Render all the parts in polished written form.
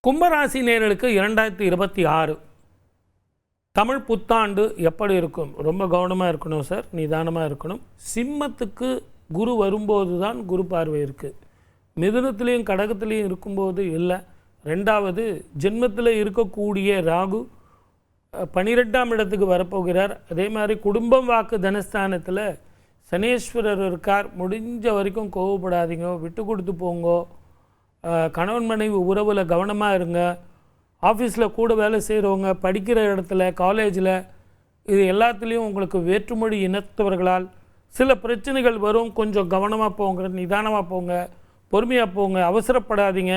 கும்பராசி நேயர்களுக்கு 2026 தமிழ் புத்தாண்டு எப்படி இருக்கும்? ரொம்ப கவனமாக இருக்கணும் சார், நிதானமாக இருக்கணும். சிம்மத்துக்கு குரு வரும்போது தான் குரு பார்வை இருக்குது. மிதுனத்துலேயும் கடகத்துலேயும் இருக்கும்போது இல்லை. ரெண்டாவது ஜென்மத்தில் இருக்கக்கூடிய ராகு 12ஆம் இடத்துக்கு வரப்போகிறார். அதே மாதிரி குடும்பம் வாக்கு தனஸ்தானத்தில் சனீஸ்வரர் இருக்கார். முடிஞ்ச வரைக்கும் கோவப்படாதீங்க, விட்டு கொடுத்து போங்கோ. கணவன் மனைவி உறவில் கவனமாக இருங்க. ஆஃபீஸில் கூட வேலை செய்கிறவங்க, படிக்கிற இடத்துல, காலேஜில், இது எல்லாத்துலேயும் உங்களுக்கு வேற்றுமொழி இனத்தவர்களால் சில பிரச்சனைகள் வரும். கொஞ்சம் கவனமாக போங்க, நிதானமாக போங்க, பொறுமையாக போங்க, அவசரப்படாதீங்க.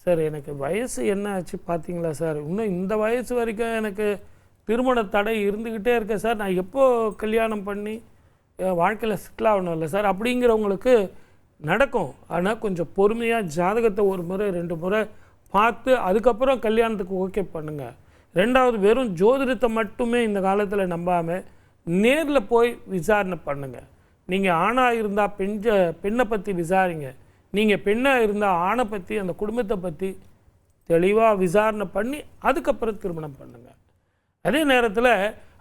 சார் எனக்கு வயசு என்ன ஆச்சு பார்த்தீங்களா சார்? இன்னும் இந்த வயசு வரைக்கும் எனக்கு திருமண தடை இருந்துக்கிட்டே இருக்க சார். நான் எப்போ கல்யாணம் பண்ணி வாழ்க்கையில் செட்டில் ஆகணும் இல்லை சார் அப்படிங்கிறவங்களுக்கு நடக்கும். ஆனால் கொஞ்சம் பொறுமையாக ஜாதகத்தை ஒரு முறை 2 முறை பார்த்து அதுக்கப்புறம் கல்யாணத்துக்கு ஓகே பண்ணுங்கள். ரெண்டாவது, வெறும் ஜோதிடத்தை மட்டுமே இந்த காலத்தில் நம்பாமல் நேரில் போய் விசாரணை பண்ணுங்கள். நீங்கள் ஆணாக இருந்தால் பெண்ணை பற்றி விசாரிங்க. நீங்கள் பெண்ணாக இருந்தால் ஆணை பற்றி, அந்த குடும்பத்தை பற்றி தெளிவாக விசாரணை பண்ணி அதுக்கப்புறம் திருமணம் பண்ணுங்கள். அதே நேரத்தில்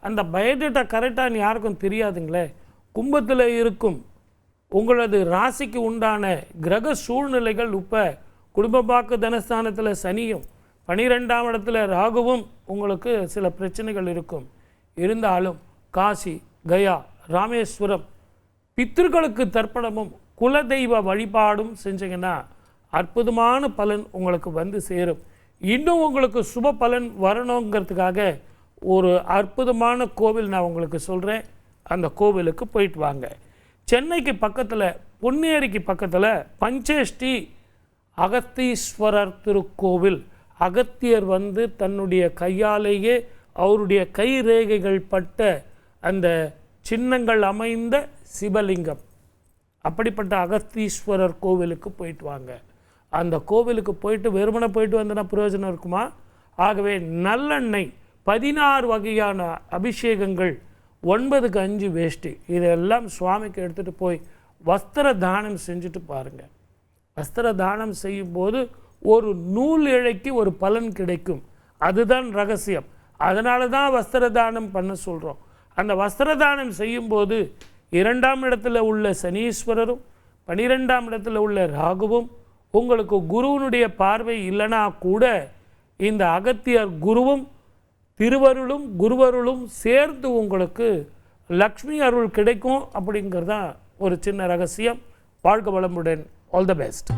அந்த பயோடேட்டா கரெக்டாக யாருக்கும் தெரியாதுங்களே. கும்பத்தில் இருக்கும் உங்களது ராசிக்கு உண்டான கிரக சூழ்நிலைகள் இப்போ குடும்ப பாக்கு தனஸ்தானத்தில் சனியும் 12ஆம் இடத்துல ராகுவும் உங்களுக்கு சில பிரச்சனைகள் இருக்கும். இருந்தாலும் காசி, கயா, ராமேஸ்வரம், பித்திருக்களுக்கு தர்ப்பணமும் குலதெய்வ வழிபாடும் செஞ்சீங்கன்னா அற்புதமான பலன் உங்களுக்கு வந்து சேரும். இன்னும் உங்களுக்கு சுப பலன் வரணுங்கிறதுக்காக ஒரு அற்புதமான கோவில் நான் உங்களுக்கு சொல்கிறேன். அந்த கோவிலுக்கு போயிட்டு வாங்க. சென்னைக்கு பக்கத்தில், பொன்னேரிக்கு பக்கத்தில் பஞ்சேஷ்டி அகத்தீஸ்வரர் திருக்கோவில். அகத்தியர் வந்து தன்னுடைய கையாலேயே அவருடைய கை ரேகைகள் பட்ட அந்த சின்னங்கள் அமைந்த சிவலிங்கம். அப்படிப்பட்ட அகத்தீஸ்வரர் கோவிலுக்கு போயிட்டு வாங்க. அந்த கோவிலுக்கு போயிட்டு வெறுமனை போயிட்டு வந்தனா பிரயோஜனம் இருக்குமா? ஆகவே நல்லெண்ணெய், 16 வகையான அபிஷேகங்கள், 9க்கு 5 வேஷ்டி, இதெல்லாம் சுவாமிக்கு எடுத்துகிட்டு போய் வஸ்திர தானம் செஞ்சுட்டு பாருங்கள். வஸ்திர தானம் செய்யும்போது ஒரு நூல் இழைக்கு ஒரு பலன் கிடைக்கும். அதுதான் ரகசியம். அதனால தான் வஸ்திர தானம் பண்ண சொல்கிறோம். அந்த வஸ்திர தானம் செய்யும்போது 2ஆம் இடத்துல உள்ள சனீஸ்வரரும் 12ஆம் இடத்துல உள்ள ராகுவும், உங்களுக்கு குருவனுடைய பார்வை இல்லைனா கூட இந்த அகத்தியர் குருவும் திருவருளும் குருவருளும் சேர்ந்து உங்களுக்கு லக்ஷ்மி அருள் கிடைக்கும். அப்படிங்கிறதான் ஒரு சின்ன ரகசியம். வாழ்க வளமுடன். All the best.